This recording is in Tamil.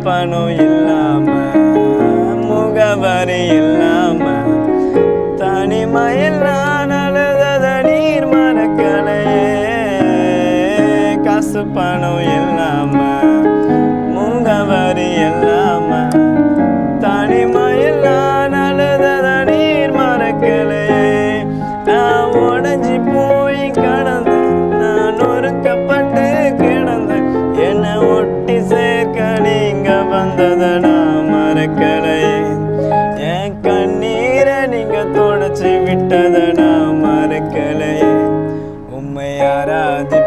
பணம் இல்லாம முகவரி இல்லாம தனிமையில் நான் அழுதத நீர் மறக்கலையே. காசு பணம் இல்லாம முகவரி இல்லாம தனிமையில் நான் அழுதத நீர் மறக்கலையே. நான் உடஞ்சி போய் கடந்தேன், நான் நொறுக்கப்பட்டு கிடந்தேன், என்னை ஒட்டி சேர்க்க நீங்க வந்தத நான் மறக்கலையே. என் கண்ணீரை நீங்க தொடச்சி விட்டத நான் மறக்கலையே. உம்மை ஆராதி